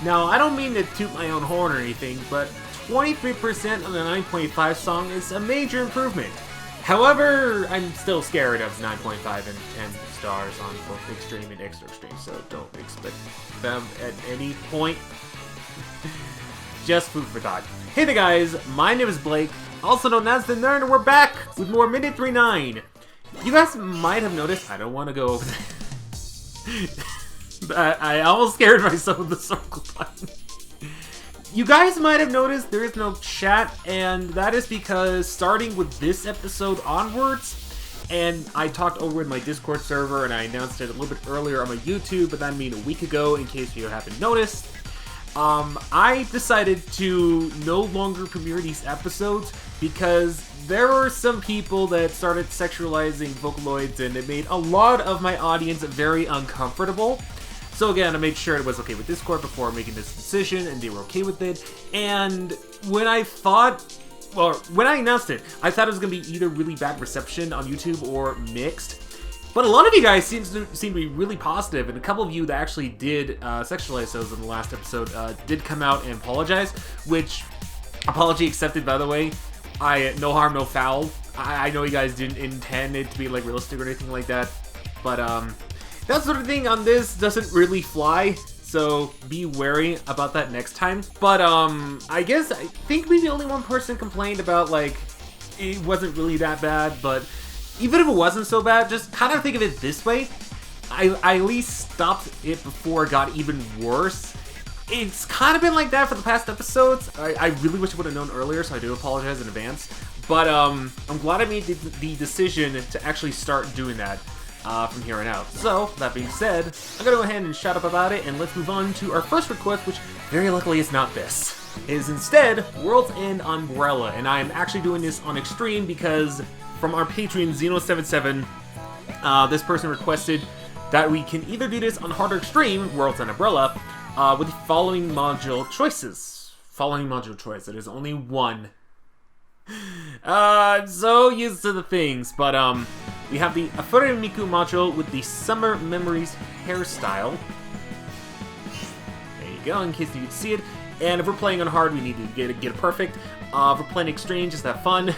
Now, I don't mean to toot my own horn or anything, but 23% on the 9.5 song is a major improvement. However, I'm still scared of 9.5 and 10 stars on both Extreme and Extra Extreme, so don't expect them at any point. Just food for thought. Hey there guys, my name is Blake, also known as The Nerd, and we're back with more Minute 39. You guys might have noticed, I don't want to go over that. I almost scared myself with the circle button. You guys might have noticed there is no chat, and that is because starting with this episode onwards, and I talked over in my Discord server, and I announced it a little bit earlier on my YouTube, but that I mean a week ago, in case you haven't noticed, I decided to no longer premiere these episodes because there were some people that started sexualizing Vocaloids, and it made a lot of my audience very uncomfortable. So again, I made sure it was okay with Discord before making this decision, and they were okay with it. And when I announced it, I thought it was going to be either really bad reception on YouTube or mixed. But a lot of you guys seem to be really positive, and a couple of you that actually did sexualize those in the last episode did come out and apologize, which, apology accepted, by the way. No harm, no foul. I know you guys didn't intend it to be like realistic or anything like that, but that sort of thing on this doesn't really fly, so be wary about that next time. But I think maybe only one person complained about, like, it wasn't really that bad, but even if it wasn't so bad, just kind of think of it this way. I at least stopped it before it got even worse. It's kind of been like that for the past episodes. I really wish I would have known earlier, so I do apologize in advance. But I'm glad I made the decision to actually start doing that from here on out. So, that being said, I'm gonna go ahead and shut up about it, and let's move on to our first request, which very luckily is not this. It is instead World's End Umbrella, and I'm actually doing this on Extreme because from our Patreon, Xeno77, this person requested that we can either do this on Hard or Extreme, World's End Umbrella, with the following module choices. Following module choice, there's only one. I'm so used to the things, but we have the Hatsune Miku module with the Summer Memories hairstyle. There you go, in case you can see it. And if we're playing on hard, we need to get it perfect. If we're playing extreme, just have fun.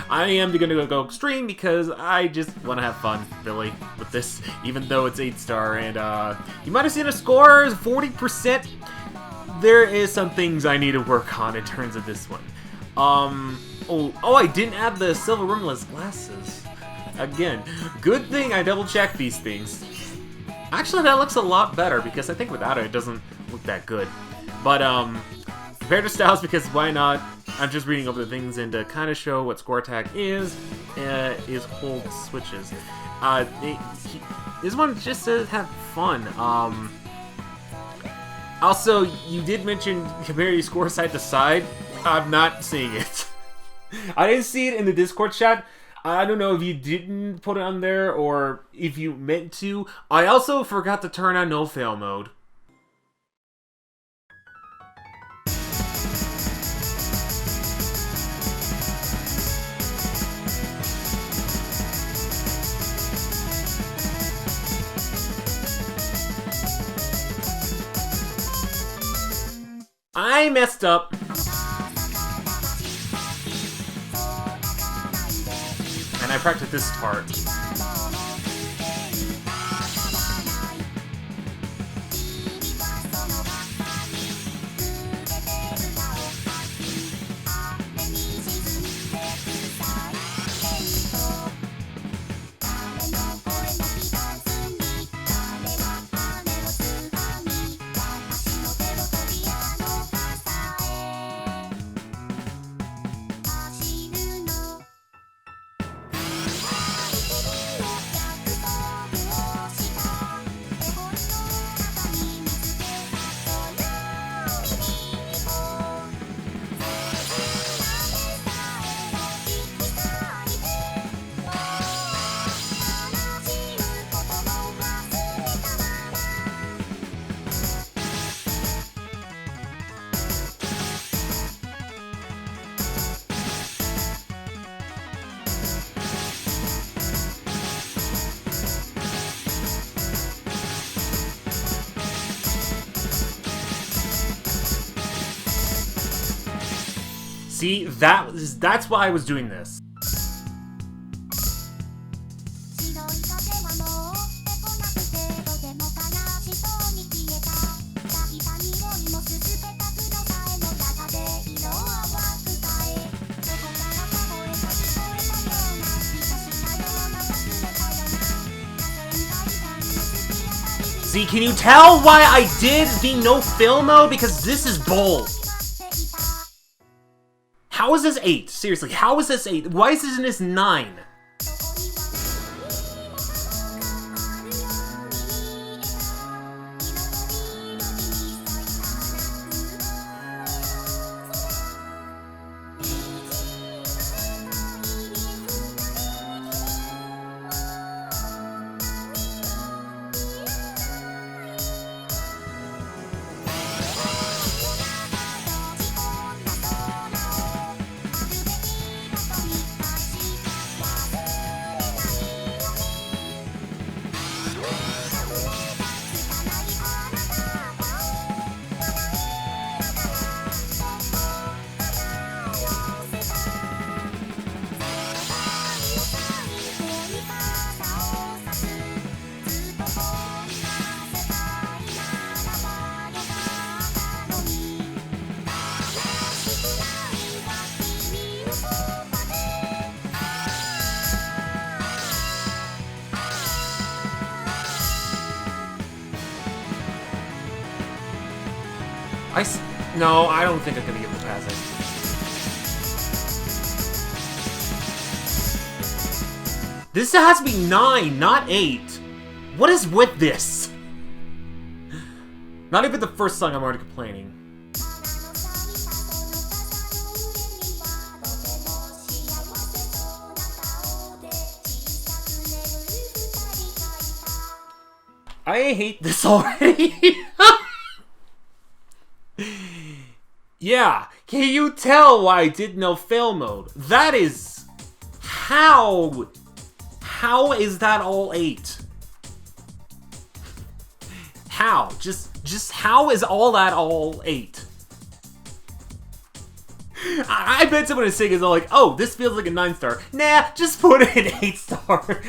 I am gonna go extreme because I just want to have fun, really, with this, even though it's 8-star. And you might have seen the score is 40%. There is some things I need to work on in terms of this one. I didn't add the silver rimless glasses. Again, good thing I double-checked these things. Actually, that looks a lot better, because I think without it doesn't look that good. But, compared to styles, because why not? I'm just reading over the things, and to kind of show what score attack is hold switches. This one just to have fun. Also, you did mention compare your score side to side. I'm not seeing it. I didn't see it in the Discord chat. I don't know if you didn't put it on there or if you meant to. I also forgot to turn on no fail mode. I messed up. And I practiced this part. See, that's why I was doing this. See, can you tell why I did the no fill mode? Because this is bold. How is this 8? Seriously, how is this 8? Why is this 9? No, I don't think I'm gonna give it a pass. This has to be 9, not 8. What is with this? Not even the first song, I'm already complaining. I hate this already. Yeah, can you tell why I did no fail mode? That is... How? How is that all 8? How? Just how is all that all 8? I bet someone is saying is all like, oh, this feels like a 9-star. Nah, just put it in 8-star.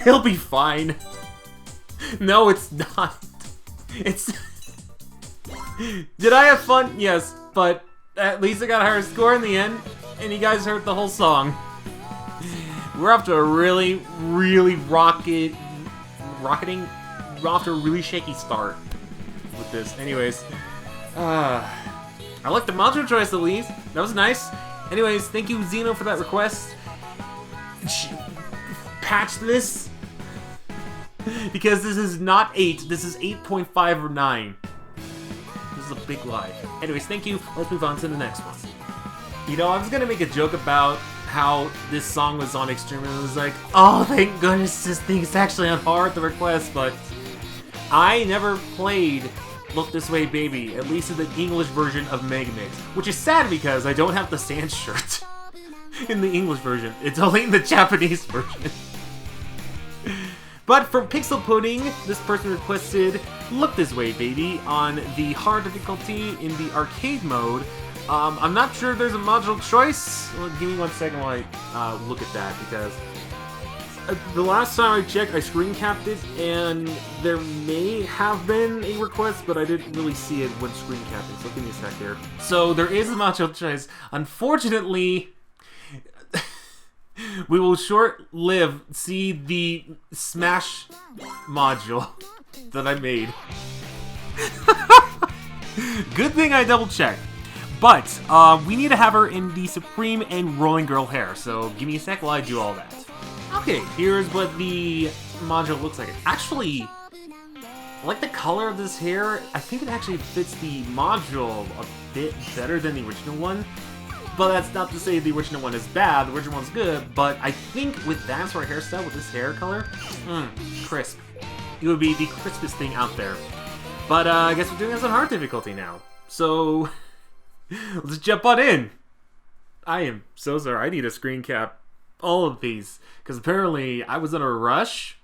It'll be fine. No, it's not. It's... Did I have fun? Yes, but at least I got a higher score in the end, and you guys heard the whole song. We're off to a really, really rocketing, we're off to a really shaky start with this. Anyways, I like the module choice at least. That was nice. Anyways, thank you, Xeno, for that request. Patch this. Because this is not 8, this is 8.5 or 9. This is a big lie. Anyways, thank you. Let's move on to the next one. You know, I was gonna make a joke about how this song was on Extreme and it was like, oh, thank goodness this thing's actually on hard, the request, but I never played Look This Way Baby, at least in the English version of MegaMix, which is sad because I don't have the Sans shirt in the English version. It's only in the Japanese version. But from Pixel Pudding, this person requested Look This Way Baby on the hard difficulty in the arcade mode. I'm not sure if there's a module choice. Well, give me 1 second while I look at that, because the last time I checked, I screen capped it, and there may have been a request, but I didn't really see it when screen capping, so give me a sec here. So there is a module choice. Unfortunately, we will short-live see the Smash module that I made. Good thing I double-checked. But, we need to have her in the Supreme and Rolling Girl hair, so give me a sec while I do all that. Okay, here's what the module looks like. Actually, I like the color of this hair. I think it actually fits the module a bit better than the original one. But that's not to say the original one is bad, the original one's good, but I think with that sort of hairstyle, with this hair color, crisp. It would be the crispest thing out there. But I guess we're doing this on hard difficulty now. So, let's jump on in. I am so sorry, I need to screen cap all of these, because apparently I was in a rush.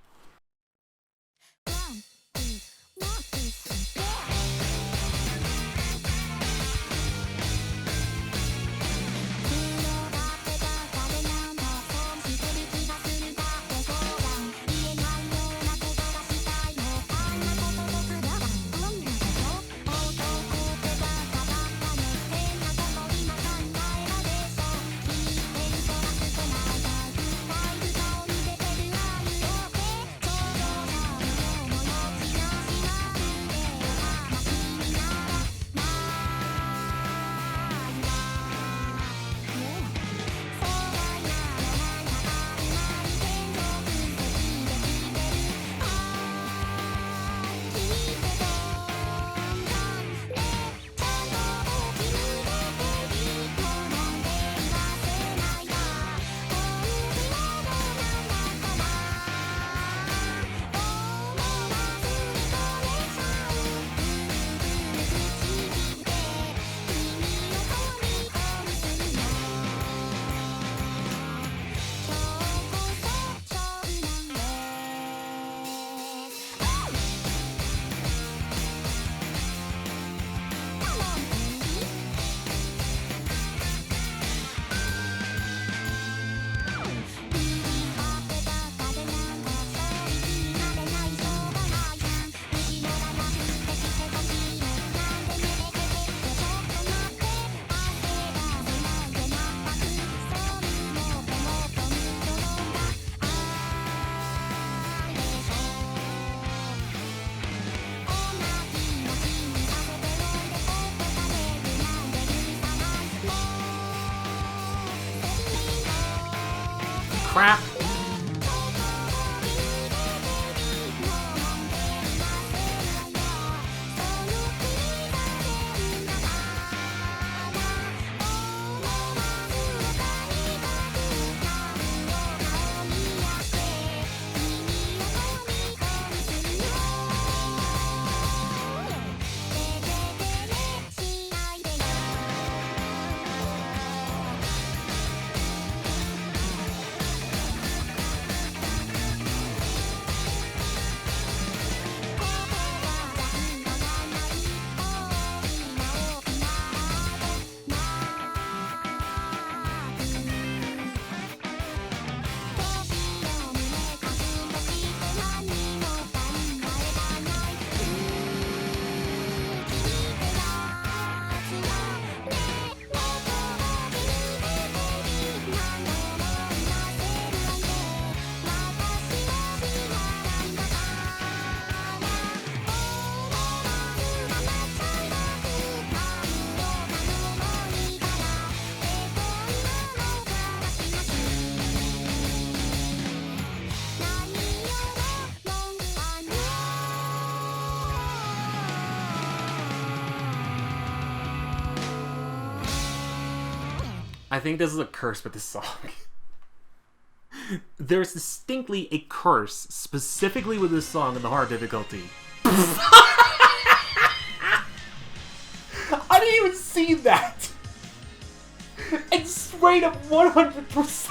crap. I think this is a curse with this song. There's distinctly a curse, specifically with this song in the hard difficulty. I didn't even see that! It's straight up 100%!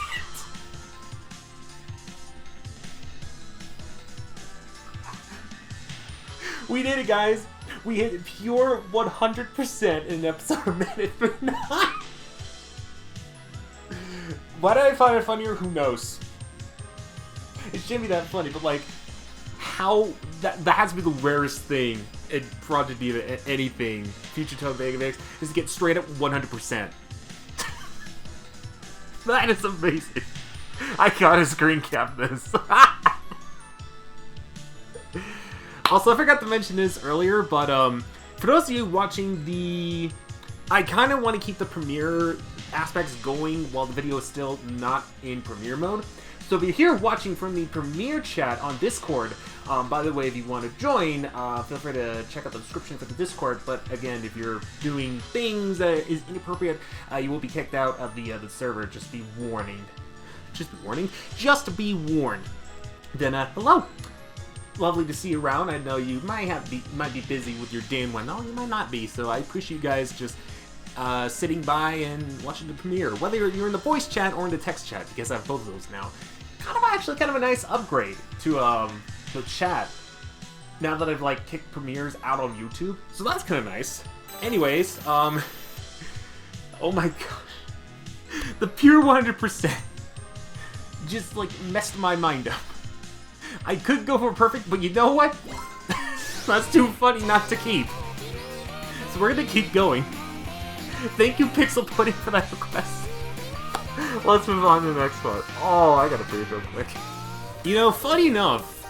We did it, guys! We hit pure 100% in an episode of Minute for 9! Why did I find it funnier? Who knows? It shouldn't be that funny, but like, how that has to be the rarest thing in Project Diva, anything, Future Tone MegaMix, is to get straight up 100%. That is amazing. I gotta screen cap this. Also, I forgot to mention this earlier, but for those of you watching the... I kind of want to keep the premiere aspects going while the video is still not in premiere mode. So if you're here watching from the premiere chat on Discord, by the way, if you want to join, feel free to check out the description for the Discord. But again, if you're doing things that is inappropriate, you will be kicked out of the server. Just be warning. Just be warning. Just to be warned. Then hello. Lovely to see you around. I know you might be busy with your day and whatnot. You might not be. So I appreciate you guys just sitting by and watching the premiere, whether you're in the voice chat or in the text chat, because I have both of those now. Kind of a nice upgrade to the chat now that I've like kicked premieres out on YouTube, so that's kind of nice. Anyways, oh my gosh, the pure 100% just like messed my mind up. I could go for perfect, but you know what? That's too funny not to keep. So we're gonna keep going. Thank you, Pixel Pudding, for that request. Let's move on to the next one. Oh, I gotta breathe real quick. You know, funny enough,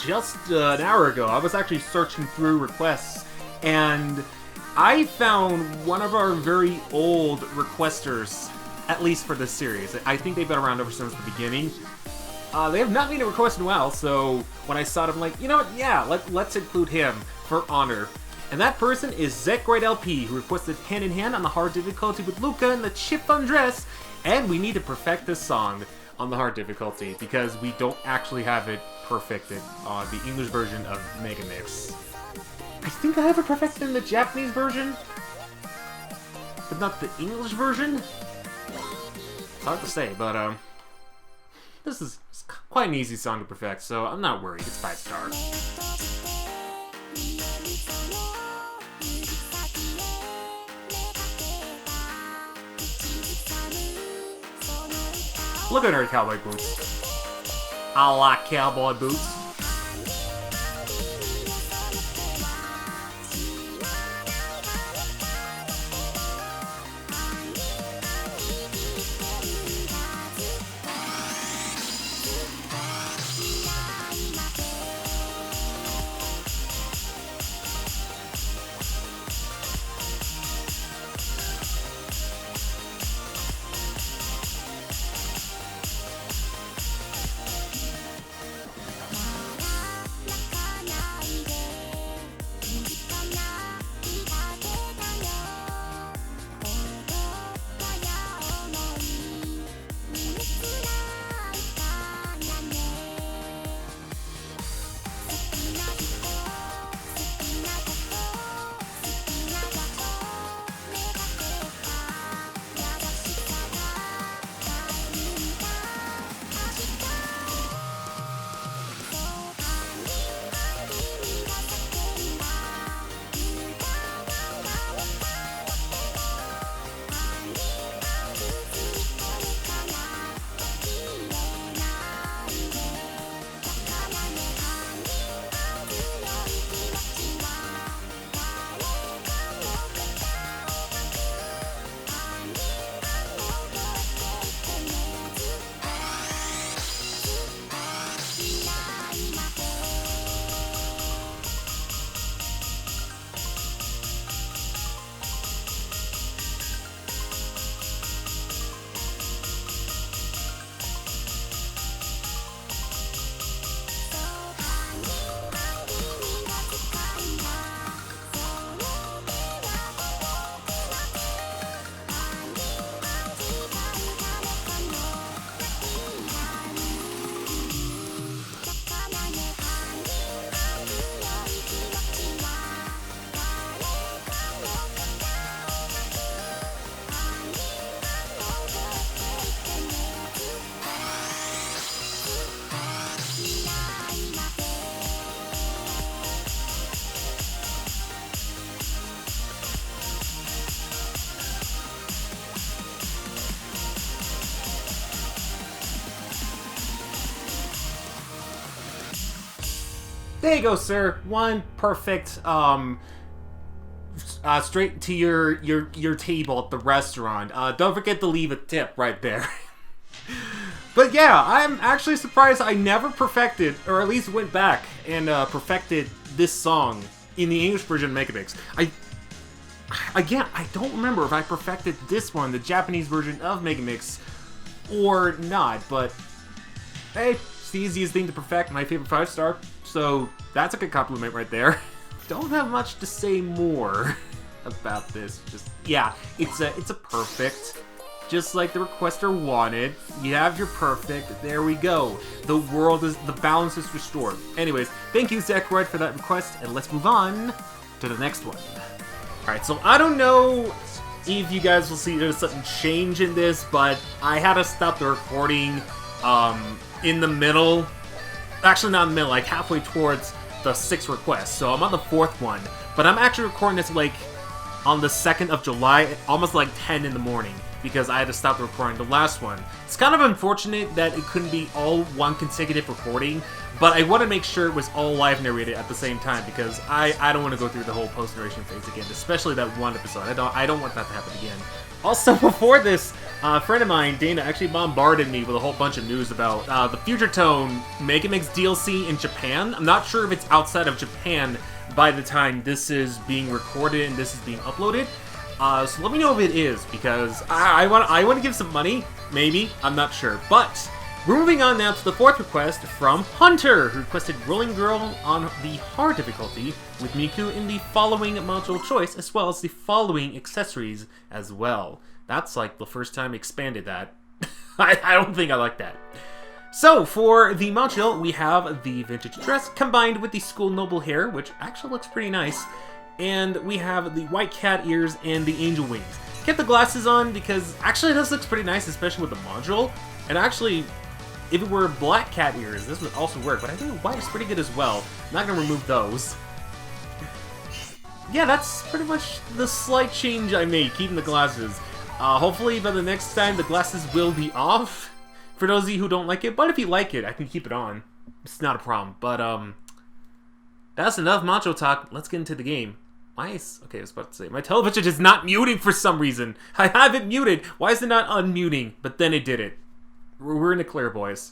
just an hour ago, I was actually searching through requests, and I found one of our very old requesters, at least for this series. I think they've been around ever since the beginning. They have not made a request in a while, so when I saw it, I'm like, you know what, yeah, let's include him for honor. And that person is Zekroid LP, who requested Hand in Hand on the hard difficulty with Luca and the Chip Undress, and we need to perfect this song on the hard difficulty, because we don't actually have it perfected on the English version of MegaMix. I think I have it perfected in the Japanese version, but not the English version? It's hard to say, but this is quite an easy song to perfect, so I'm not worried. It's 5 stars. Look at her cowboy boots. I like cowboy boots. There you go, sir. One perfect, straight to your table at the restaurant. Don't forget to leave a tip right there. But yeah, I'm actually surprised I never perfected, or at least went back and perfected this song in the English version of MegaMix. Again, I don't remember if I perfected this one, the Japanese version of MegaMix, or not, but hey, it's the easiest thing to perfect, my favorite 5-star, so that's a good compliment right there. Don't have much to say more about this, just, yeah, it's a perfect, just like the requester wanted. You have your perfect, there we go. The balance is restored. Anyways, thank you, Zachroid, for that request, and let's move on to the next one. Alright, so I don't know if you guys will see there's something change in this, but I had to stop the recording in the middle. Actually, not in the middle, like halfway towards the 6th request. So I'm on the 4th one, but I'm actually recording this like on the 2nd of July, almost like 10 in the morning, because I had to stop the recording the last one. It's kind of unfortunate that it couldn't be all one consecutive recording, but I want to make sure it was all live narrated at the same time, because I don't want to go through the whole post-narration phase again, especially that one episode. I don't want that to happen again. Also, before this, a friend of mine, Dana, actually bombarded me with a whole bunch of news about the Future Tone MegaMix DLC in Japan. I'm not sure if it's outside of Japan by the time this is being recorded and this is being uploaded. So let me know if it is, because I want to give some money, maybe, I'm not sure. But we're moving on now to the 4th request from Hunter, who requested Rolling Girl on the hard difficulty with Miku in the following module choice, as well as the following accessories as well. That's like the first time I expanded that. I don't think I like that. So, for the module, we have the vintage dress combined with the school noble hair, which actually looks pretty nice. And we have the white cat ears and the angel wings. Kept the glasses on because actually this looks pretty nice, especially with the module. And actually, if it were black cat ears, this would also work, but I think white is pretty good as well. I'm not going to remove those. Yeah, that's pretty much the slight change I made, keeping the glasses. Hopefully by the next time the glasses will be off, for those of you who don't like it, but if you like it, I can keep it on. It's not a problem, but that's enough macho talk. Let's get into the game. Okay, I was about to say, my television is not muting for some reason. I have it muted. Why is it not unmuting? But then it did it. We're in the clear, boys.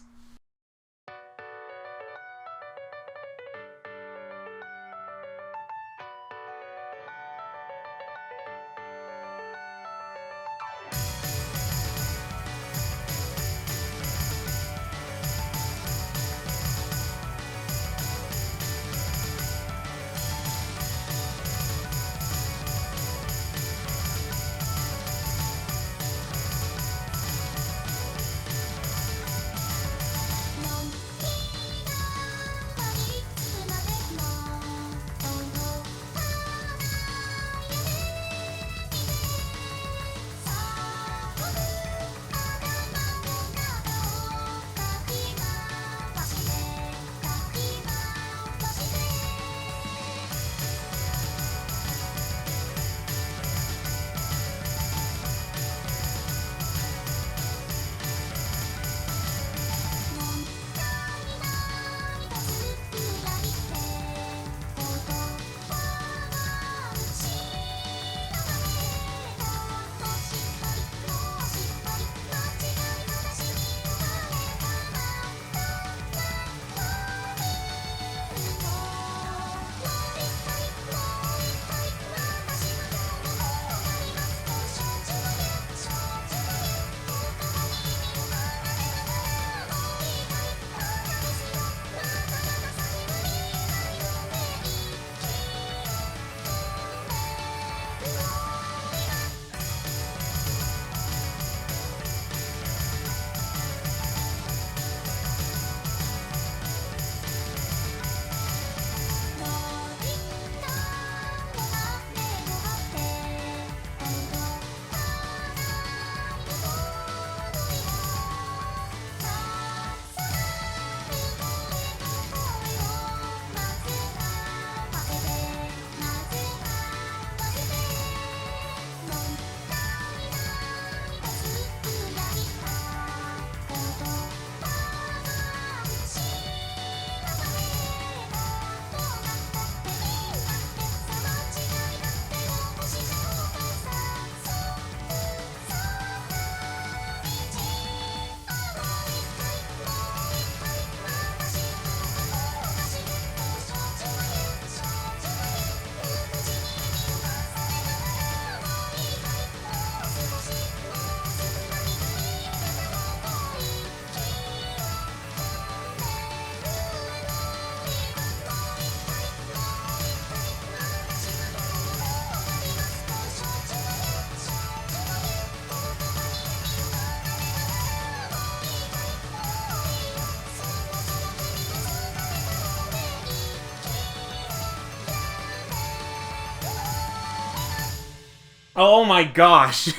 Oh my gosh.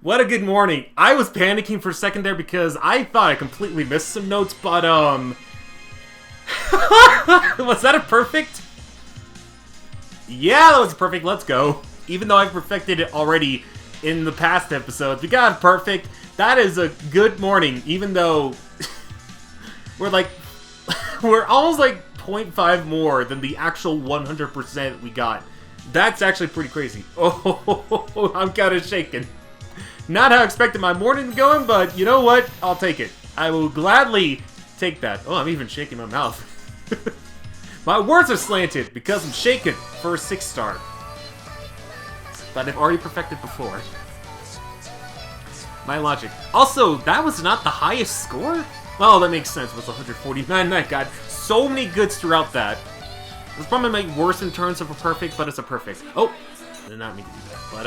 What a good morning. I was panicking for a second there because I thought I completely missed some notes, but was that a perfect? Yeah, that was perfect. Let's go. Even though I've perfected it already in the past episodes, we got it perfect. That is a good morning, even though we're almost like 0.5 more than the actual 100% we got. That's actually pretty crazy. Oh, I'm kind of shaking. Not how I expected my morning to go in, but you know what? I'll take it. I will gladly take that. Oh, I'm even shaking my mouth. My words are slanted because I'm shaking for a 6-star. But I've already perfected before. My logic. Also, that was not the highest score? Well, that makes sense. It was 149. That got so many goods throughout that. It was probably my worst in terms of a perfect, but it's a perfect. Oh, I did not mean to do that. But,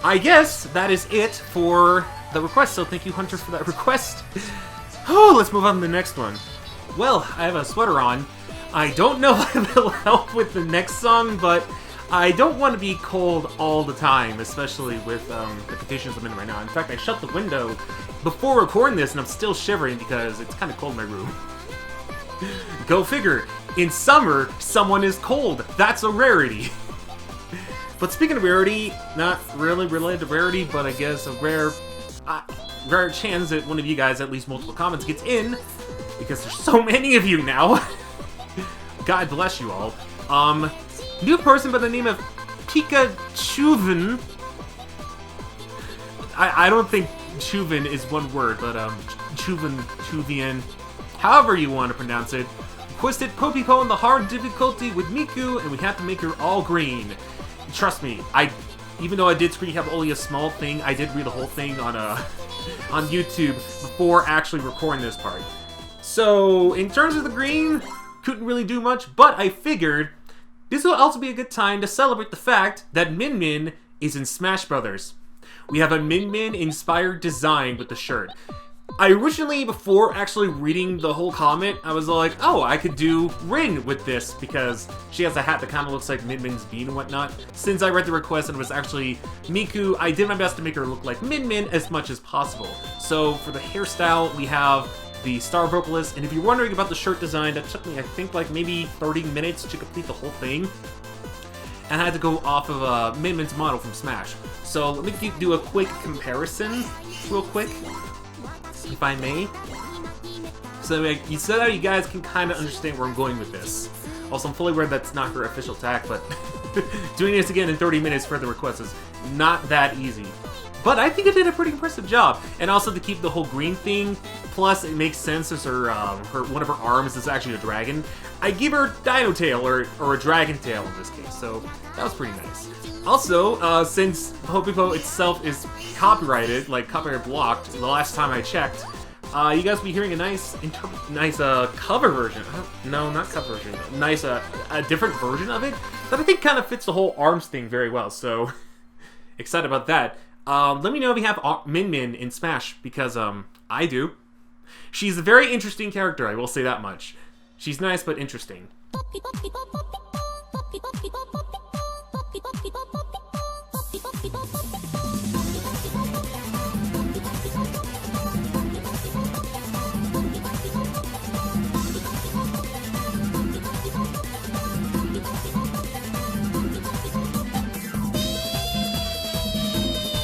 I guess that is it for the request. So thank you, Hunter, for that request. Oh, let's move on to the next one. Well, I have a sweater on. I don't know if it'll help with the next song, but I don't want to be cold all the time, especially with the conditions I'm in right now. In fact, I shut the window before recording this, and I'm still shivering because it's kind of cold in my room. Go figure. In summer, someone is cold. That's a rarity. But speaking of rarity, not really related to rarity, but I guess a rare chance that one of you guys, at least multiple comments, gets in, because there's so many of you now. God bless you all. New person by the name of Pikachuven. I don't think Chuven is one word, but Chuvian, however you want to pronounce it. Requested Popipo in the hard difficulty with Miku, and we have to make her all green. Trust me, even though I did screen cap only a small thing, I did read the whole thing on YouTube before actually recording this part. So, in terms of the green, couldn't really do much, but I figured this will also be a good time to celebrate the fact that Min Min is in Smash Brothers. We have a Min Min inspired design with the shirt. I originally, before actually reading the whole comment, I was like, oh, I could do Rin with this because she has a hat that kind of looks like Min Min's bean and whatnot. Since I read the request and it was actually Miku, I did my best to make her look like Min Min as much as possible. So for the hairstyle, we have the star vocalist, and if you're wondering about the shirt design, that took me, I think, like maybe 30 minutes to complete the whole thing. And I had to go off of Min Min's model from Smash. So let me do a quick comparison, real quick, if I may. So that you guys can kind of understand where I'm going with this. Also, I'm fully aware that's not her official tag, but doing this again in 30 minutes for the request is not that easy. But I think I did a pretty impressive job. And also to keep the whole green thing, plus it makes sense as her one of her arms is actually a dragon. I give her Dino Tail, or a Dragon Tail in this case, so that was pretty nice. Also, since Popipo itself is copyrighted, like copyright blocked, the last time I checked, you guys will be hearing a nice cover version. No, not cover version. Nice, a different version of it that I think kind of fits the whole arms thing very well, so excited about that. Let me know if you have Min Min in Smash, because I do. She's a very interesting character, I will say that much. She's nice, but interesting.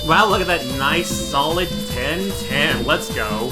Wow, look at that nice, solid 10-10. Let's go.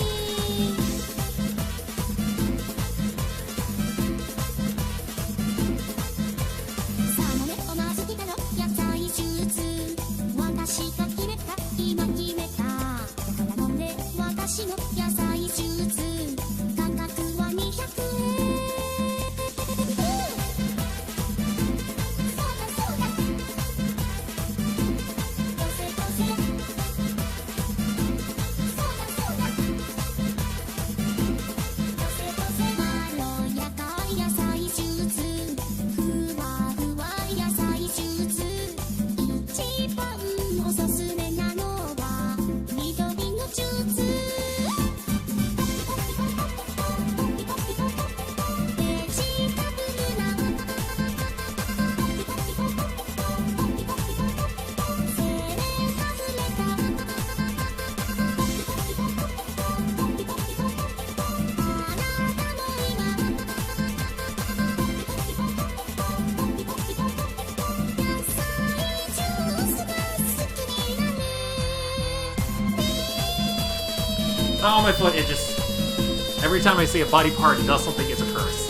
Oh, my foot, it just... Every time I say a body part, it does something, it's a curse.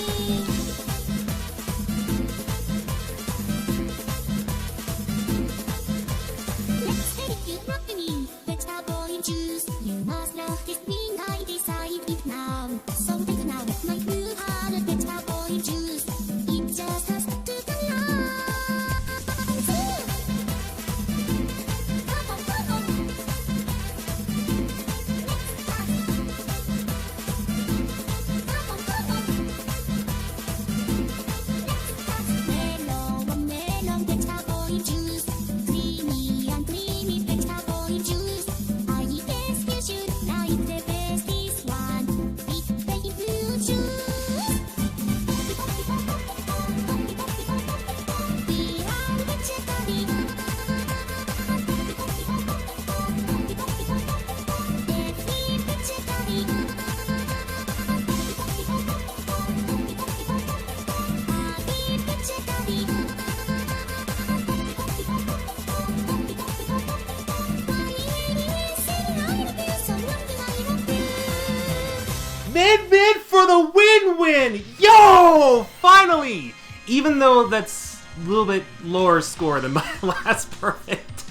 Mid for the win-win! Yo! Finally! Even though that's a little bit lower score than my last perfect.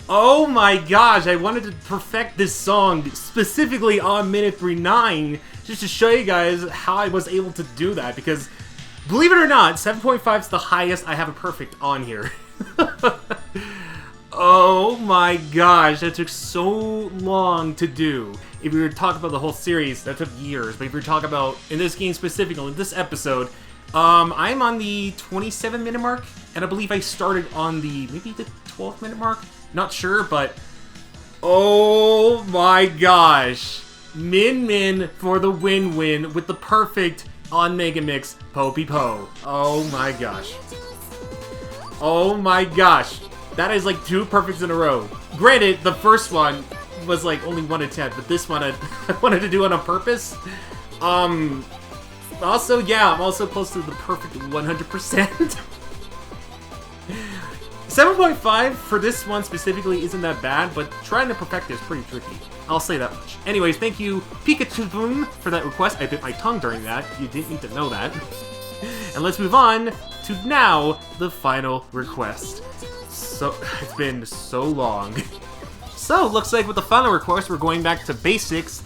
Oh my gosh, I wanted to perfect this song specifically on minute 3.9 just to show you guys how I was able to do that, because believe it or not, 7.5 is the highest I have a perfect on here. Oh my gosh, that took so long to do. If we were to talk about the whole series, that took years. But if we were to talk about, in this game specifically, in this episode, I'm on the 27-minute mark, and I believe I started on the, maybe the 12-minute mark? Not sure, but... Oh my gosh. Min for the win-win with the perfect on MegaMix Po. Oh my gosh. Oh my gosh. That is like 2 perfects in a row. Granted, the first one was like only 1 attempt, but this one I wanted to do it on purpose. Also, yeah, I'm also close to the perfect 100%. 7.5 for this one specifically isn't that bad, but trying to perfect it is pretty tricky. I'll say that much. Anyways, thank you, Pikachu Boom, for that request. I bit my tongue during that. You didn't need to know that. And let's move on to now the final request. So, it's been so long. So, looks like with the final request, we're going back to basics,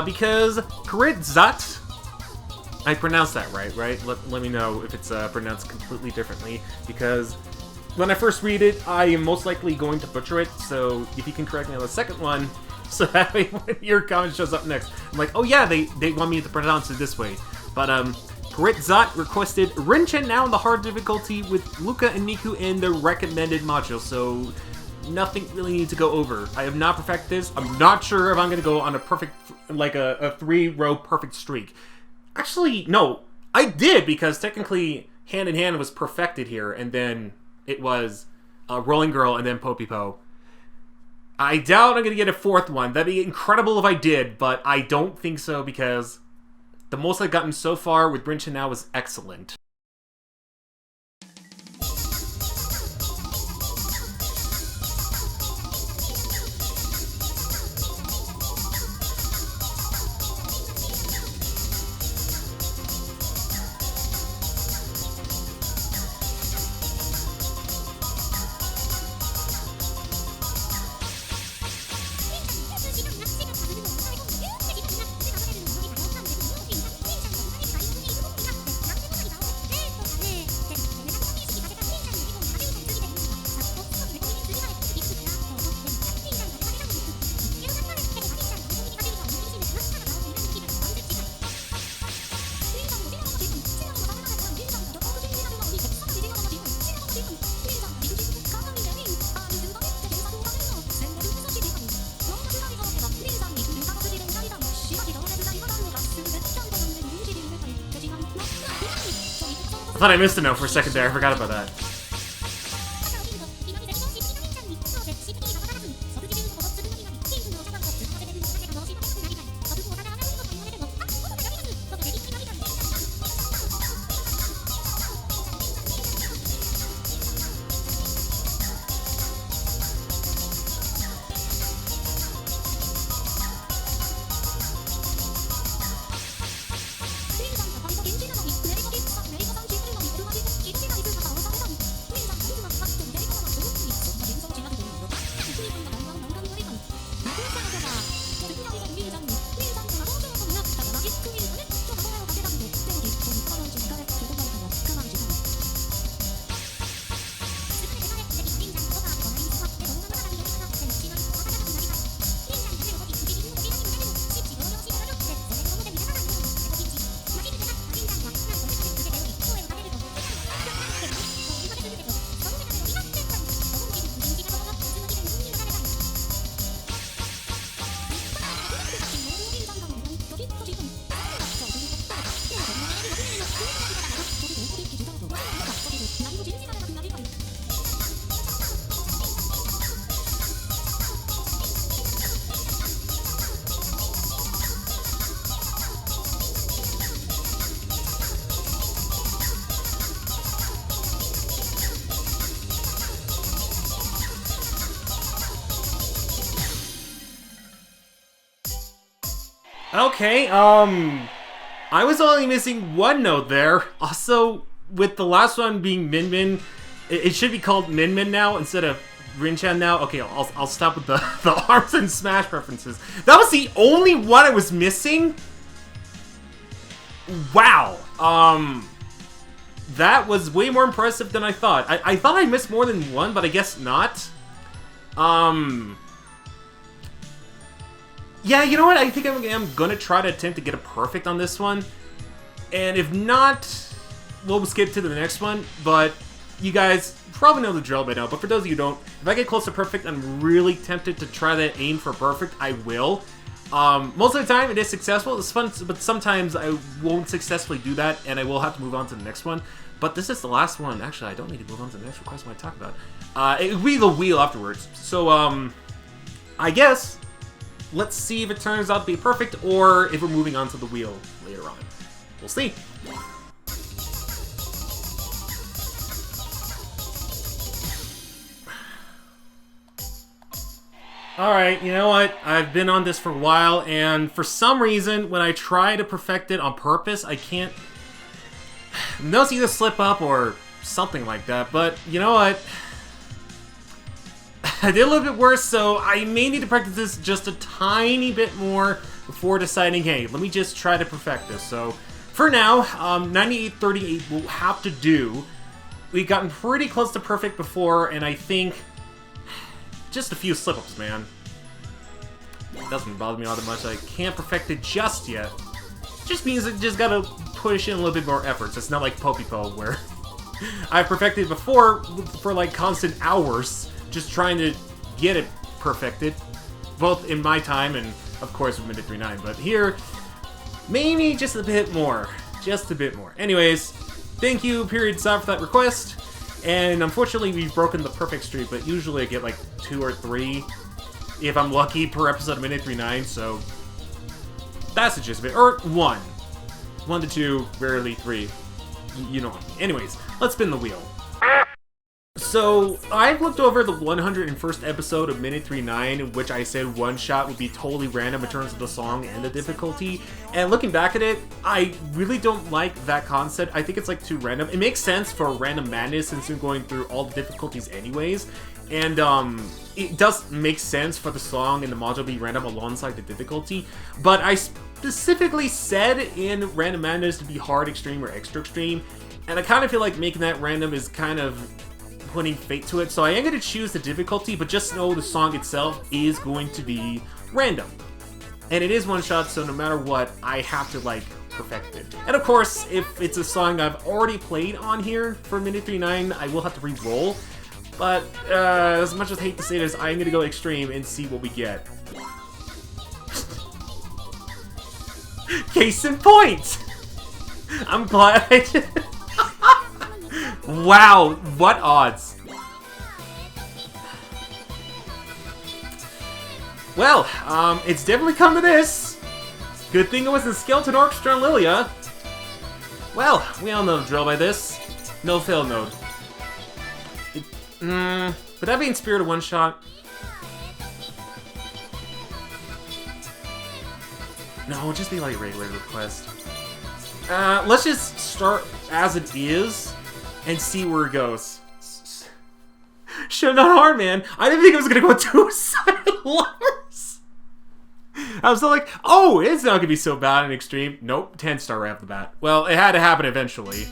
because Kuritzat, I pronounced that right? Let me know if it's pronounced completely differently, because when I first read it, I am most likely going to butcher it, so if you can correct me on the second one, so that way when your comment shows up next, I'm like, oh yeah, they want me to pronounce it this way. But, Kuritzat requested Rinchen now in the hard difficulty with Luca and Miku in the recommended module, so nothing really needs to go over. I have not perfected this. I'm not sure if I'm going to go on a perfect, like a 3-row perfect streak. Actually, no, I did, because technically Hand in Hand was perfected here, and then it was Rolling Girl and then Po. I doubt I'm going to get a 4th one. That'd be incredible if I did, but I don't think so, because the most I've gotten so far with Rinchen now was excellent. I thought I missed a note for a second there. I forgot about that. Okay, I was only missing one note there. Also, with the last one being Min Min, it should be called Min Min now instead of Rinchan now. Okay, I'll stop with the arms and smash references. That was the only one I was missing? Wow. That was way more impressive than I thought. I thought I missed more than one, but I guess not. Yeah, you know what? I think I'm gonna try to attempt to get a perfect on this one. And if not, we'll skip to the next one. But you guys probably know the drill by now. But for those of you who don't, if I get close to perfect, I'm really tempted to try to aim for perfect. I will. Most of the time, it is successful. It's fun, but sometimes I won't successfully do that, and I will have to move on to the next one. But this is the last one. Actually, I don't need to move on to the next request when I talk about it. It will be the wheel afterwards. So, I guess, let's see if it turns out to be perfect, or if we're moving on to the wheel later on. We'll see. Alright, you know what? I've been on this for a while, and for some reason, when I try to perfect it on purpose, I can't... Notes either slip up or something like that, but you know what? I did a little bit worse, so I may need to practice this just a tiny bit more before deciding, hey, let me just try to perfect this. So, for now, 9838 will have to do. We've gotten pretty close to perfect before, and I think... just a few slip-ups, man. It doesn't bother me all that much. I can't perfect it just yet. Just means I just gotta push in a little bit more efforts. It's not like Popipo, where I've perfected before for like constant hours, just trying to get it perfected, both in my time and, of course, with Minute 39. But here, maybe just a bit more. Just a bit more. Anyways, thank you, Period Stop, for that request. And unfortunately, we've broken the perfect streak, but usually I get like 2 or 3, if I'm lucky, per episode of Minute 39, so that's the gist of it. Or 1. 1 to 2, rarely 3. You know what I mean. Anyways, let's spin the wheel. So, I've looked over the 101st episode of Minute 39, in which I said one shot would be totally random in terms of the song and the difficulty. And looking back at it, I really don't like that concept. I think it's like too random. It makes sense for Random Madness since you're going through all the difficulties anyways. And it does make sense for the song and the module be random alongside the difficulty. But I specifically said in Random Madness to be hard, extreme, or extra extreme. And I kind of feel like making that random is kind of putting fate to it, so I am going to choose the difficulty, but just know the song itself is going to be random. And it is one shot, so no matter what, I have to, like, perfect it. And of course, if it's a song I've already played on here for Minute 39, I will have to re-roll. But, as much as I hate to say this, I'm going to go extreme and see what we get. Case in point! I'm glad I did. Wow, what odds? Well, it's definitely come to this. Good thing it wasn't Skeleton Orchestra and Lilia. Well, we all know the drill by this. No fail node. Would that be in spirit of one shot? No, just be like a regular request. Let's just start as it is and see where it goes. Should not harm, man. I didn't think it was gonna go 2 sided lovers. I was like, oh, it's not gonna be so bad and extreme. Nope, 10-star right off the bat. Well, it had to happen eventually.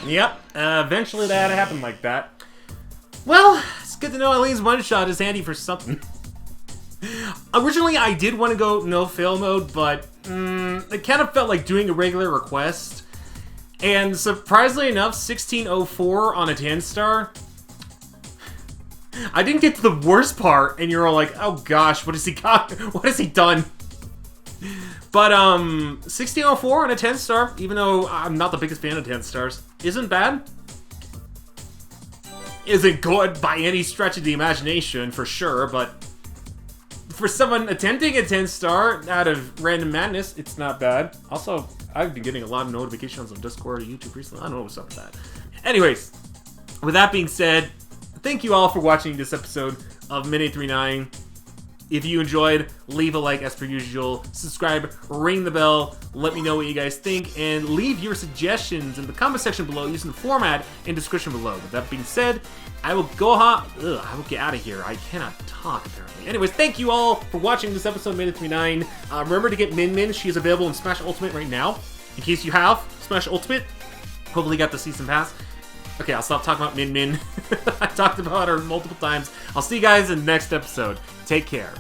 Yep, eventually that happened like that. Well, it's good to know at least one shot is handy for something. Originally, I did want to go no-fail mode, but it kind of felt like doing a regular request. And surprisingly enough, 1604 on a 10-star. I didn't get to the worst part, and you're all like, oh gosh, what has he got? What has he done? But, 1604 on a 10-star, even though I'm not the biggest fan of 10 stars, isn't bad. Isn't good by any stretch of the imagination, for sure, but for someone attempting a 10-star out of random madness, it's not bad. Also, I've been getting a lot of notifications on Discord or YouTube recently. I don't know what's up with that. Anyways, with that being said, thank you all for watching this episode of Minute 39. If you enjoyed, leave a like as per usual, subscribe, ring the bell, let me know what you guys think, and leave your suggestions in the comment section below using the format in the description below. With that being said, I will I will get out of here. I cannot talk, apparently. Anyways, thank you all for watching this episode of Minute 39. Remember to get Min Min. She is available in Smash Ultimate right now. In case you have Smash Ultimate, hopefully got the Season Pass. Okay, I'll stop talking about Min Min. I talked about her multiple times. I'll see you guys in the next episode. Take care.